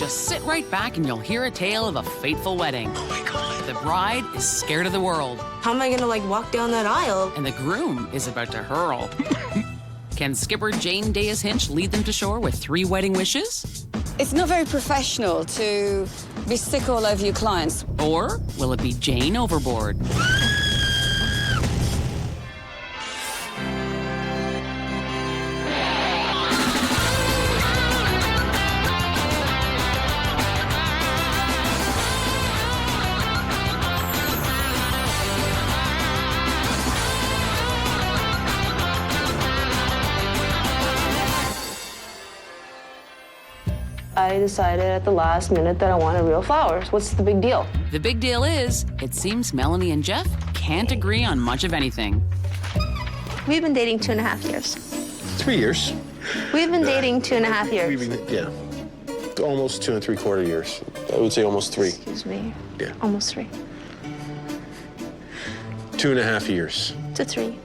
Just sit right back and you'll hear a tale of a fateful wedding. Oh my God. The bride is scared of the world, How am I gonna, like, walk down that aisle? and the groom is about to hurl. Can skipper Jane Dayus-Hinch lead them to shore with 3 wedding wishes? It's not very professional to be sick all over your clients. Or will it be Jane overboard? I decided at the last minute that I wanted real flowers. What's the big deal? The big deal is, it seems Melanie and Jeff can't agree on much of anything. We've been dating 2.5 years. 3 years. We've been dating 2.5 years. Yeah. Almost 2 3/4 years. I would say almost 3. Excuse me. Yeah. Almost 3 2.5 years. to 3.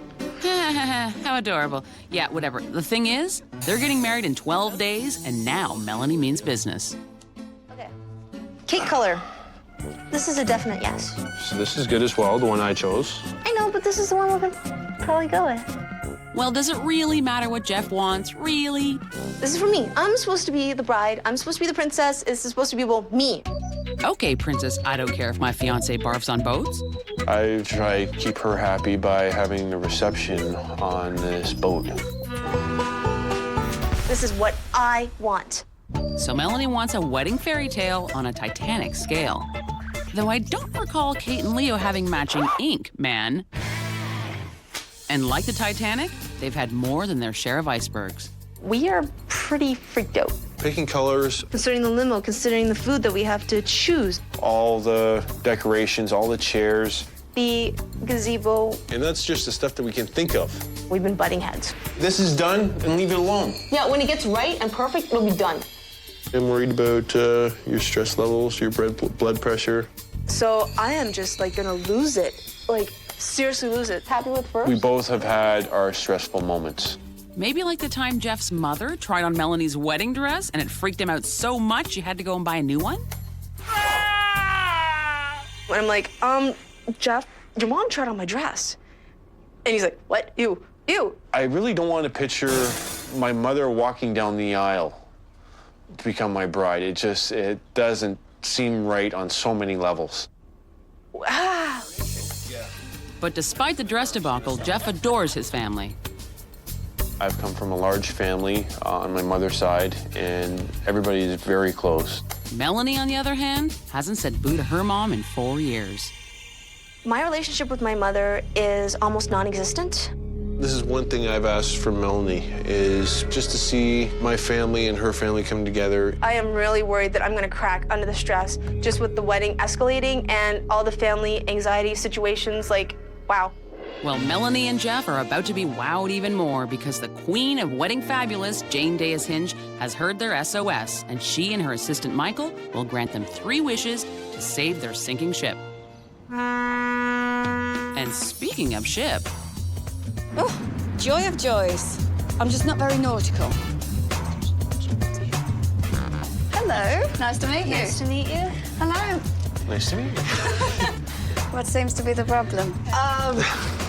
How adorable. Yeah, whatever. The thing is, they're getting married in 12 days, and now Melanie means business. Okay. Cake color. This is a definite yes. So this is good as well, the one I chose. I know, but this is the one we're gonna probably go with. Well, does it really matter what Jeff wants? Really? This is for me. I'm supposed to be the bride. I'm supposed to be the princess. This is supposed to be, well, me. Okay, princess, I don't care if my fiancé barfs on boats. I try to keep her happy by having the reception on this boat. This is what I want. So Melanie wants a wedding fairy tale on a Titanic scale. Though I don't recall Kate and Leo having matching ink, man. And like the Titanic, they've had more than their share of icebergs. We are pretty freaked out. Picking colors, Considering the limo, considering the food that we have to choose, all the decorations, all the chairs. the gazebo, And that's just the stuff that we can think of. we've been butting heads. This is done, and leave it alone. Yeah, when it gets right and perfect, it'll be done. I'm worried about your stress levels, your blood pressure. So I am just, like, gonna lose it. Like, seriously lose it. Happy with first? We both have had our stressful moments. Maybe like the time Jeff's mother tried on Melanie's wedding dress and it freaked him out so much she had to go and buy a new one? And I'm like, Jeff, your mom tried on my dress. And he's like, what? Ew, ew. I really don't want to picture my mother walking down the aisle to become my bride. It doesn't seem right on so many levels. Ah. But despite the dress debacle, Jeff adores his family. I've come from a large family on my mother's side, and everybody is very close. Melanie, on the other hand, hasn't said boo to her mom in 4 years. My relationship with my mother is almost non-existent. This is one thing I've asked from Melanie, is just to see my family and her family come together. I am really worried that I'm gonna crack under the stress just with the wedding escalating and all the family anxiety situations. Like, wow. Well, Melanie and Jeff are about to be wowed even more because the queen of wedding fabulous, Jane Dayus-Hinch, has heard their SOS, and she and her assistant Michael will grant them 3 wishes to save their sinking ship. And speaking of ship, Oh, joy of joys. I'm just not very nautical. Hello, nice to meet you. Nice to meet you. Hello. Nice to meet you. What seems to be the problem?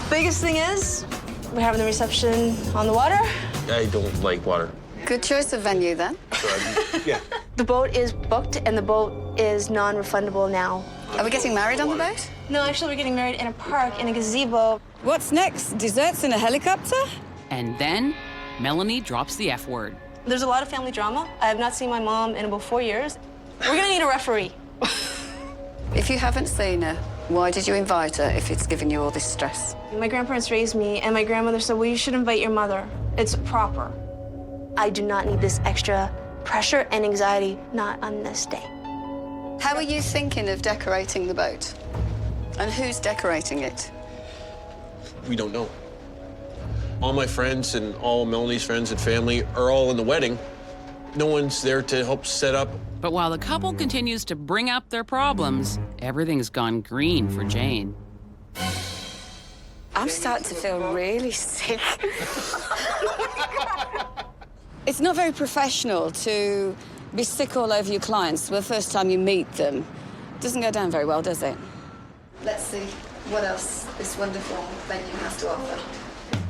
Biggest thing is, we're having the reception on the water. I don't like water. Good choice of venue, then. Yeah. The boat is booked and the boat is non-refundable now. Are we getting married on the boat? No, actually, we're getting married in a park, in a gazebo. What's next? Desserts in a helicopter? and then Melanie drops the F word. There's a lot of family drama. I have not seen my mom in about 4 years. We're gonna need a referee. If you haven't seen her, why did you invite her if it's giving you all this stress? My grandparents raised me, and my grandmother said, well, you should invite your mother. It's proper. I do not need this extra pressure and anxiety, not on this day. How are you thinking of decorating the boat? And who's decorating it? We don't know. All my friends and all Melanie's friends and family are all in the wedding. No one's there to help set up. But while the couple continues to bring up their problems, everything's gone green for Jane. I'm starting to feel really sick. It's not very professional to Be sick all over your clients the first time you meet them. Doesn't go down very well, does it? Let's see what else this wonderful venue has to offer.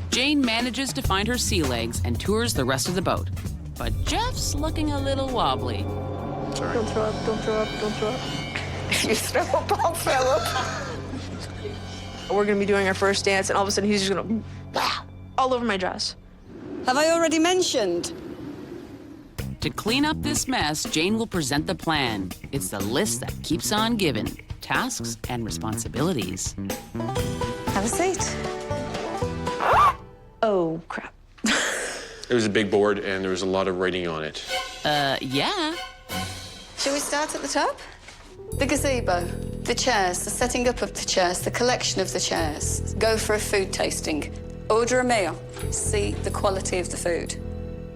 Jane manages to find her sea legs and tours the rest of the boat. But Jeff's looking a little wobbly. Sorry. Don't throw up, don't throw up, don't throw up. You throw up, I'll throw up. We're gonna be doing our first dance, and all of a sudden he's just gonna all over my dress. Have I already mentioned? To clean up this mess, Jane will present the plan. It's the list that keeps on giving. Tasks and responsibilities. Have a seat. Oh, crap. It was a big board, and there was a lot of writing on it. Yeah. Shall we start at the top? The gazebo, the chairs, the setting up of the chairs, the collection of the chairs. Go for a food tasting. Order a meal. See the quality of the food.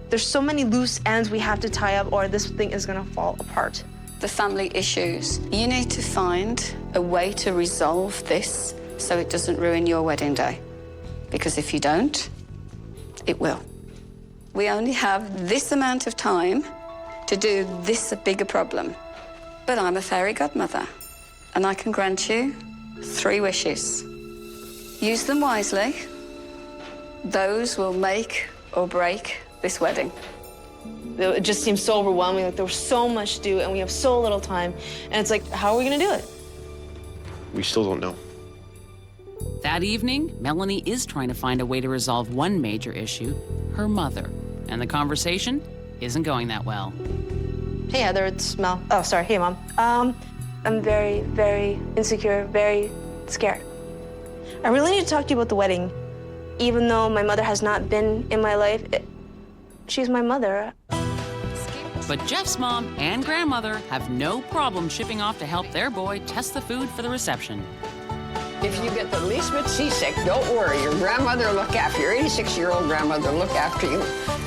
There's so many loose ends we have to tie up, or this thing is gonna fall apart. The family issues. You need to find a way to resolve this so it doesn't ruin your wedding day. Because if you don't, it will. We only have this amount of time to do this bigger problem. But I'm a fairy godmother, and I can grant you 3 wishes. Use them wisely. Those will make or break this wedding. It just seems so overwhelming. Like, there was so much to do, and we have so little time. And it's like, how are we gonna do it? We still don't know. That evening, Melanie is trying to find a way to resolve one major issue, her mother. And the conversation isn't going that well. Hey, Heather, it's Mel. Oh, sorry. Hey, Mom. I'm very, very insecure, very scared. I really need to talk to you about the wedding. Even though my mother has not been in my life, she's my mother. But Jeff's mom and grandmother have no problem shipping off to help their boy test the food for the reception. If you get the least bit seasick, don't worry. Your grandmother will look after you. Your 86-year-old grandmother will look after you.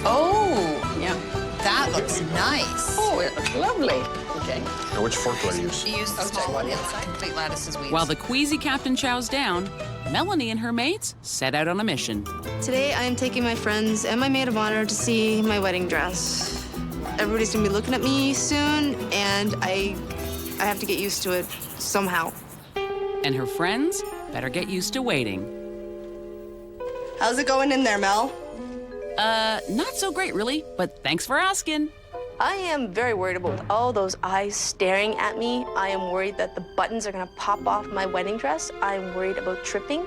Oh, Yeah. that looks nice. Oh, it looks lovely. Okay. Now, which fork do I use? Use the small one. It's complete lattices weeds. While the queasy captain chows down, Melanie and her mates set out on a mission. Today, I am taking my friends and my maid of honor to see my wedding dress. Everybody's gonna be looking at me soon, and I have to get used to it somehow. And her friends better get used to waiting. How's it going in there, Mel? Not so great, really, but thanks for asking. I am very worried about all those eyes staring at me. I am worried that the buttons are gonna pop off my wedding dress. I'm worried about tripping.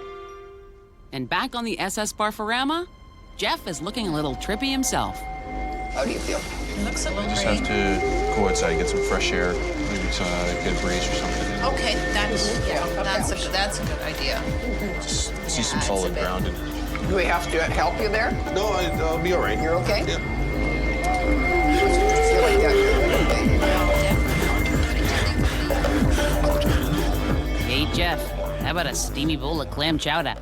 And back on the SS Barfarama, Jeff is looking a little trippy himself. How do you feel? It looks a little Just great. have to go outside, get some fresh air, maybe get a breeze or something. Okay, that's a good idea. Just see some solid ground. Do we have to help you there? No, I'll be all right. You're okay? Yeah. Feel like that. Hey, Jeff, how about a steamy bowl of clam chowder?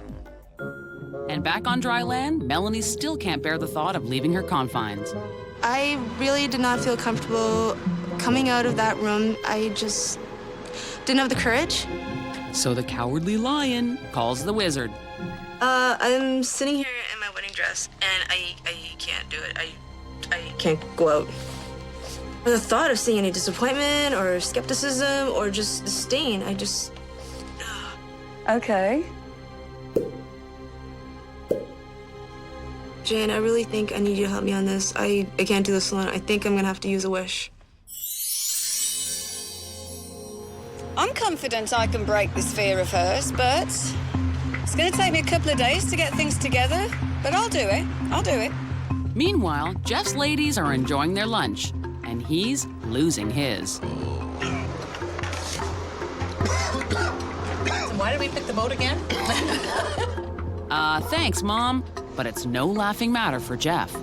And back on dry land, Melanie still can't bear the thought of leaving her confines. I really did not feel comfortable coming out of that room. I just didn't have the courage. So the cowardly lion calls the wizard. I'm sitting here in my wedding dress, and I can't do it. I can't go out. The thought of seeing any disappointment or skepticism or just disdain, I just... Okay. Jane, I really think I need you to help me on this. I can't do this alone. I think I'm gonna have to use a wish. I'm confident I can break this fear of hers, but it's going to take me a couple of days to get things together. But I'll do it. I'll do it. Meanwhile, Jeff's ladies are enjoying their lunch, and he's losing his. Why did we pick the boat again? Thanks, Mom, but it's no laughing matter for Jeff.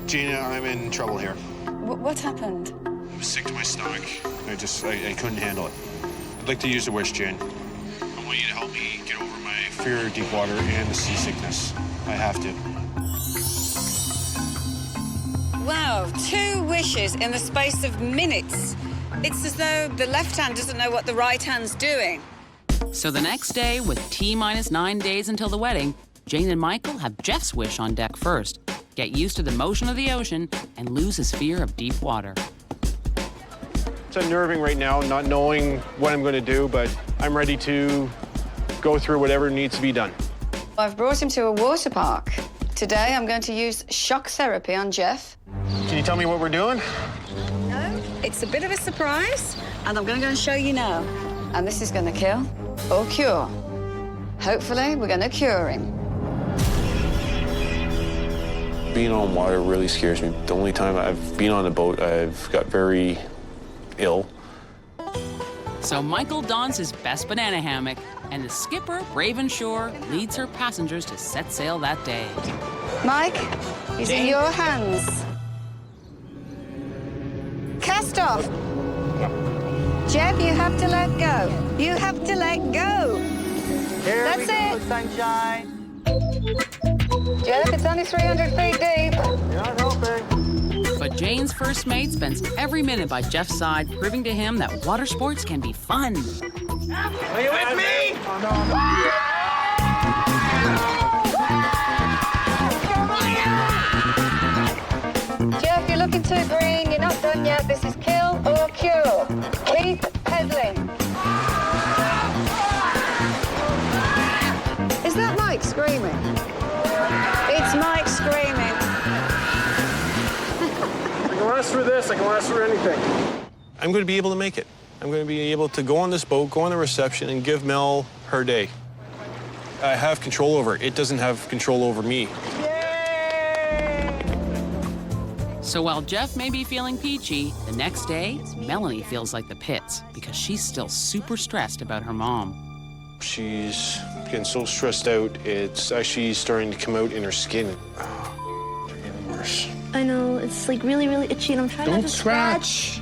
Gina, I'm in trouble here. What happened? I'm sick to my stomach. I couldn't handle it. I'd like to use a wish, Jane. I want you to help me get over my fear of deep water and the seasickness. I have to. Wow, 2 wishes in the space of minutes. It's as though the left hand doesn't know what the right hand's doing. So the next day, with T-minus 9 days until the wedding, Jane and Michael have Jeff's wish on deck first. Get used to the motion of the ocean and lose his fear of deep water. unnerving right now, not knowing what I'm going to do, but I'm ready to go through whatever needs to be done. I've brought him to a water park. Today, I'm going to use shock therapy on Jeff. Can you tell me what we're doing? No, it's a bit of a surprise, and I'm going to go and show you now. And this is going to kill or cure. Hopefully, we're going to cure him. Being on water really scares me. The only time I've been on a boat, I've got very ill. So Michael dons his best banana hammock, and the skipper, brave and sure, leads her passengers to set sail that day. Mike, he's in your hands. Cast off. Jeff, you have to let go. You have to let go. Here That's we go, it. sunshine. Jeff, it's only 300 feet deep. You're not helping. But Jane's first mate spends every minute by Jeff's side, proving to him that water sports can be fun. Are you with me? Oh, no, Jeff, you're looking too green. You're not done yet. This is kill or cure. Keep pedaling. Is that Mike screaming? It's Mike screaming. I can last through this. I can last through anything. I'm going to be able to make it. I'm going to be able to go on this boat, go on the reception, and give Mel her day. I have control over it. It doesn't have control over me. So while Jeff may be feeling peachy, the next day, Melanie feels like the pits because she's still super stressed about her mom. She's getting so stressed out, it's actually starting to come out in her skin. Oh, it's getting worse. I know, it's like really, really itchy, and I'm trying not to scratch.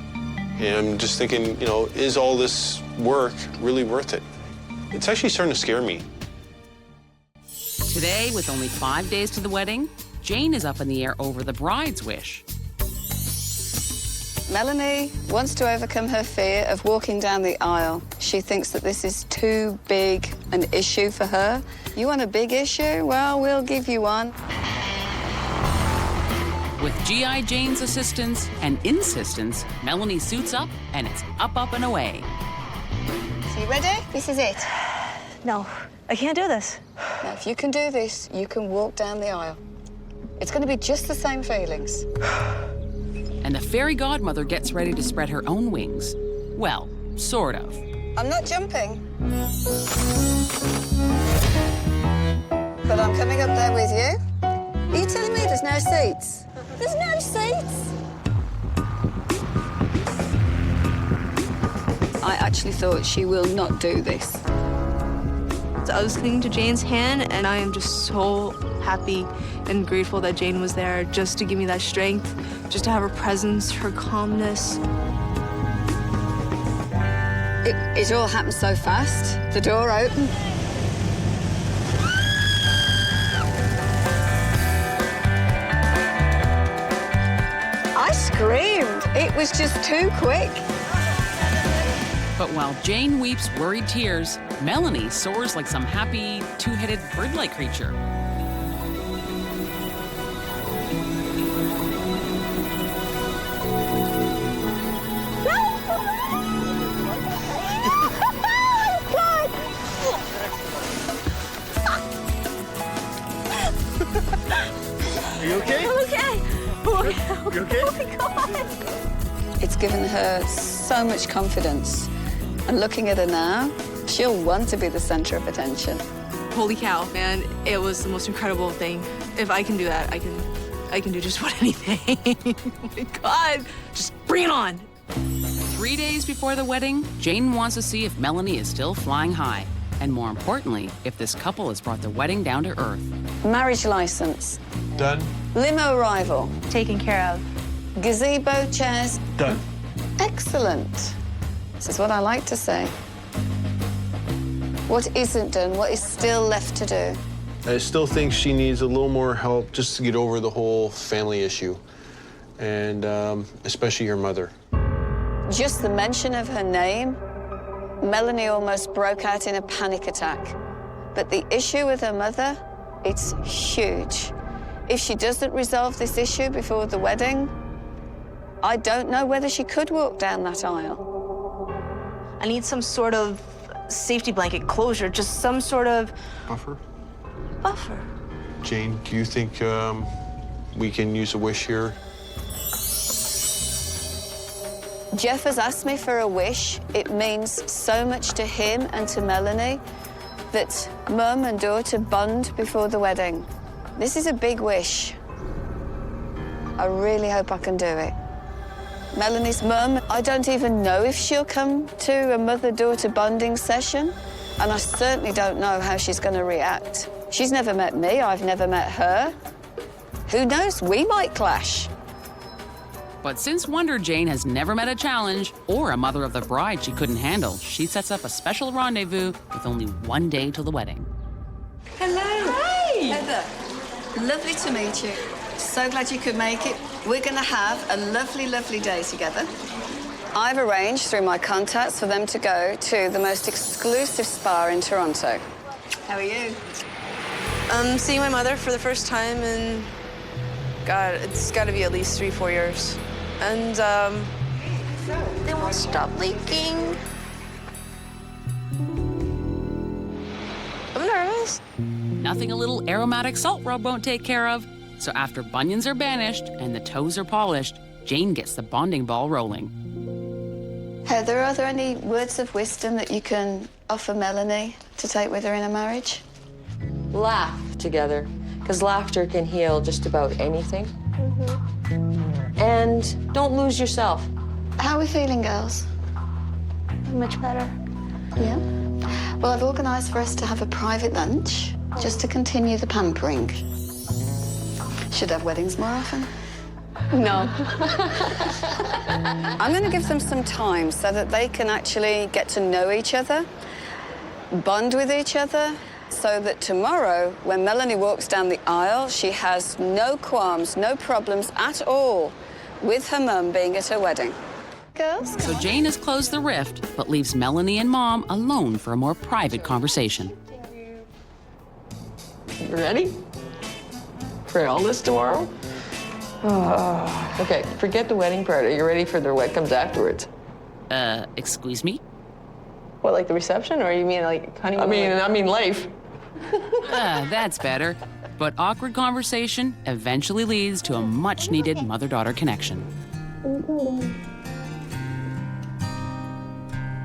And I'm just thinking, you know, is all this work really worth it? It's actually starting to scare me. Today, with only 5 days to the wedding, Jane is up in the air over the bride's wish. Melanie wants to overcome her fear of walking down the aisle. She thinks that this is too big an issue for her. You want a big issue? Well, we'll give you one. With G.I. Jane's assistance and insistence, Melanie suits up, and it's up, up, and away. So you ready? This is it. No, I can't do this. Now, if you can do this, you can walk down the aisle. It's going to be just the same feelings. And the fairy godmother gets ready to spread her own wings. Well, sort of. I'm not jumping. But I'm coming up there with you. Are you telling me there's no seats? There's no seats. I actually thought she will not do this. I was clinging to Jane's hand, and I am just so happy and grateful that Jane was there just to give me that strength, just to have her presence, her calmness. It all happened so fast. The door opened. I screamed. It was just too quick. But while Jane weeps worried tears, Melanie soars like some happy, two-headed bird-like creature. Are you okay? I'm okay. You okay? Oh my God. It's given her so much confidence. And looking at her now, she'll want to be the center of attention. Holy cow, man. It was the most incredible thing. If I can do that, I can do just about anything. Oh my God. Just bring it on. 3 days before the wedding, Jane wants to see if Melanie is still flying high. And more importantly, if this couple has brought the wedding down to earth. Marriage license. Done. Limo arrival. Taken care of. Gazebo chairs. Done. Excellent. This is what I like to say. What isn't done? What is still left to do? I still think she needs a little more help just to get over the whole family issue, and especially her mother. Just the mention of her name, Melanie almost broke out in a panic attack. But the issue with her mother, it's huge. If she doesn't resolve this issue before the wedding, I don't know whether she could walk down that aisle. I need some sort of safety blanket closure, just some sort of Buffer? buffer. Jane, do you think we can use a wish here? Jeff has asked me for a wish. It means so much to him and to Melanie that mum and daughter bond before the wedding. This is a big wish. I really hope I can do it. Melanie's mum, I don't even know if she'll come to a mother-daughter bonding session, and I certainly don't know how she's going to react. She's never met me, I've never met her. Who knows, we might clash. But since Wonder Jane has never met a challenge or a mother of the bride she couldn't handle, she sets up a special rendezvous with only 1 day till the wedding. Hello. Hi. Heather. Lovely to meet you. So glad you could make it. We're going to have a lovely, lovely day together. I've arranged through my contacts for them to go to the most exclusive spa in Toronto. How are you? I'm seeing my mother for the first time in, God, it's got to be at least 3-4 years. And they won't stop leaking. I'm nervous. Nothing a little aromatic salt rub won't take care of. So after bunions are banished and the toes are polished, Jane gets the bonding ball rolling. Heather, are there any words of wisdom that you can offer Melanie to take with her in a marriage? Laugh together, because laughter can heal just about anything. And don't lose yourself. How are we feeling, girls? Much better. Yeah? Well, I've organised for us to have a private lunch, just to continue the pampering. Should have weddings more often. No. I'm going to give them some time so that they can actually get to know each other, bond with each other, so that tomorrow, when Melanie walks down the aisle, she has no qualms, no problems at all with her mum being at her wedding. Girls? So Jane has closed the rift, but leaves Melanie and Mom alone for a more private conversation. You ready for all this tomorrow? Oh. Okay, forget the wedding part. Are you ready for the what comes afterwards? Excuse me? What, like the reception, or you mean like honeymoon? I mean life. That's better. But awkward conversation eventually leads to a much-needed mother-daughter connection.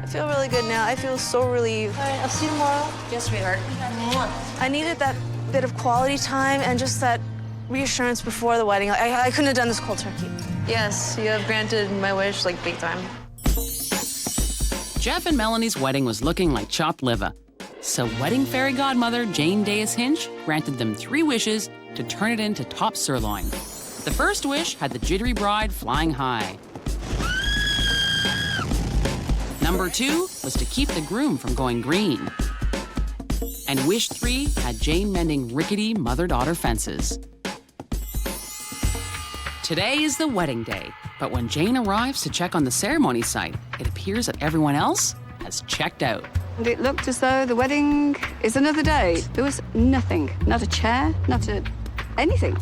I feel really good now. I feel so relieved. All right, I'll see you tomorrow. Yes, sweetheart. I needed that bit of quality time and just that reassurance before the wedding. I couldn't have done this cold turkey. Yes, you have granted my wish, like, big time. Jeff and Melanie's wedding was looking like chopped liver. So wedding fairy godmother Jane Dayus-Hinch granted them 3 wishes to turn it into top sirloin. The first wish had the jittery bride flying high. Number 2 was to keep the groom from going green. And wish 3 had Jane mending rickety mother-daughter fences. Today is the wedding day, but when Jane arrives to check on the ceremony site, it appears that everyone else has checked out. And it looked as though the wedding is another day. There was nothing, not a chair, not anything.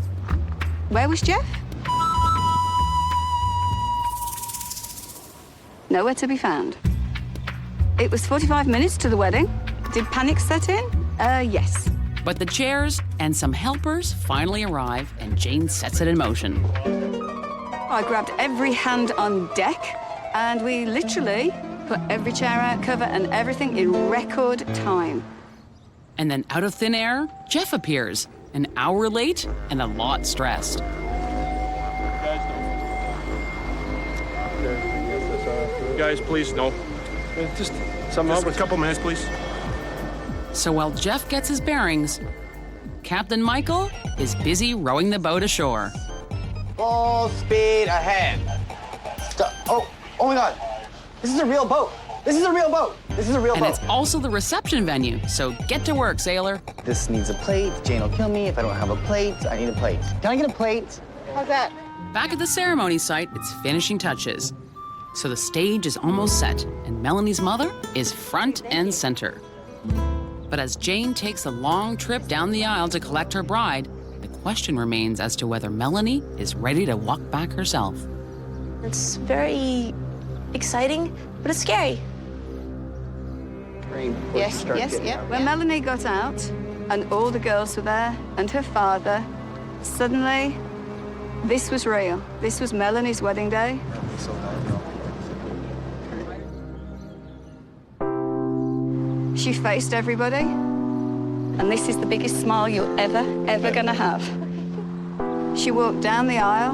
Where was Jeff? Nowhere to be found. It was 45 minutes to the wedding. Did panic set in? Yes. But the chairs and some helpers finally arrive, and Jane sets it in motion. I grabbed every hand on deck, and we literally put every chair out, cover, and everything in record time. And then out of thin air, Jeff appears, an hour late and a lot stressed. Guys, please, no. Just a couple minutes, please. So while Jeff gets his bearings, Captain Michael is busy rowing the boat ashore. Full speed ahead. Oh my God. This is a real boat. This is a real boat. This is a real boat. And it's also the reception venue, so get to work, sailor. This needs a plate. Jane will kill me if I don't have a plate. I need a plate. Can I get a plate? How's that? Back at the ceremony site, it's finishing touches. So the stage is almost set, and Melanie's mother is front and center. But as Jane takes a long trip down the aisle to collect her bride, the question remains as to whether Melanie is ready to walk back herself. It's very exciting, but it's scary. Yes, yeah. When Melanie got out and all the girls were there and her father, suddenly this was real. This was Melanie's wedding day. She faced everybody, and this is the biggest smile you're ever gonna have. She walked down the aisle,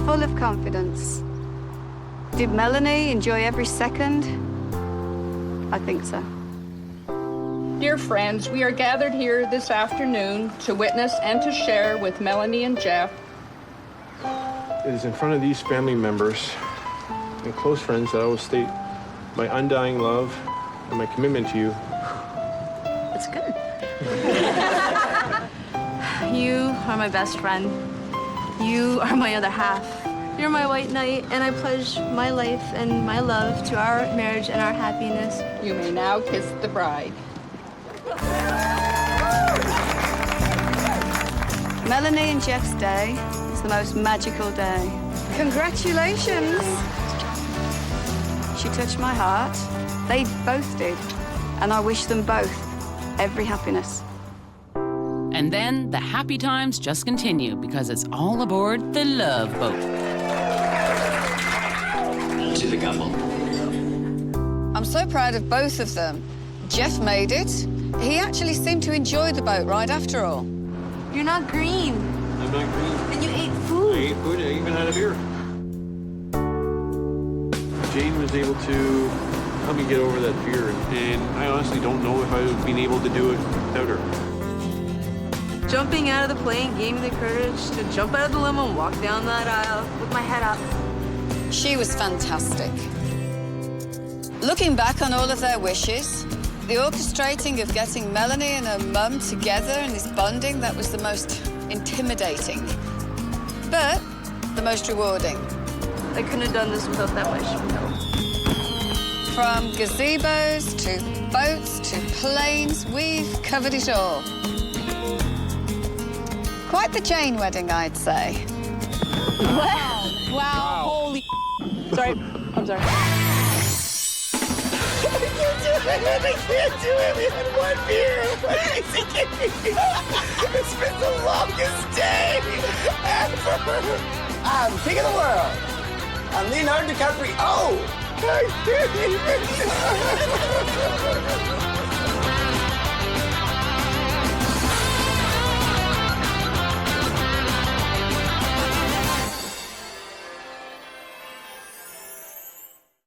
full of confidence. Did Melanie enjoy every second? I think so. Dear friends, we are gathered here this afternoon to witness and to share with Melanie and Jeff. It is in front of these family members and close friends that I will state my undying love and my commitment to you. It's good. You are my best friend. You are my other half. You're my white knight, and I pledge my life and my love to our marriage and our happiness. You may now kiss the bride. Melanie and Jeff's day is the most magical day. Congratulations. She touched my heart. They both did. And I wish them both every happiness. And then the happy times just continue because it's all aboard the Love Boat. To the couple. I'm so proud of both of them. Jeff made it. He actually seemed to enjoy the boat ride after all. You're not green. I'm not green. And you ate food. I ate food, I even had a beer. Jane was able to help me get over that fear, and I honestly don't know if I would have been able to do it without her. Jumping out of the plane gave me the courage to jump out of the limo and walk down that aisle with my head up. She was fantastic. Looking back on all of their wishes, the orchestrating of getting Melanie and her mum together and this bonding, that was the most intimidating, but the most rewarding. I couldn't have done this without that much help. From gazebos to boats to planes, we've covered it all. Quite the Jane wedding, I'd say. Wow. Holy. Sorry. I'm sorry. I can't do it. We had one beer. It's been the longest day ever. I'm king of the world. I'm Leonardo DiCaprio. Oh! I can't even.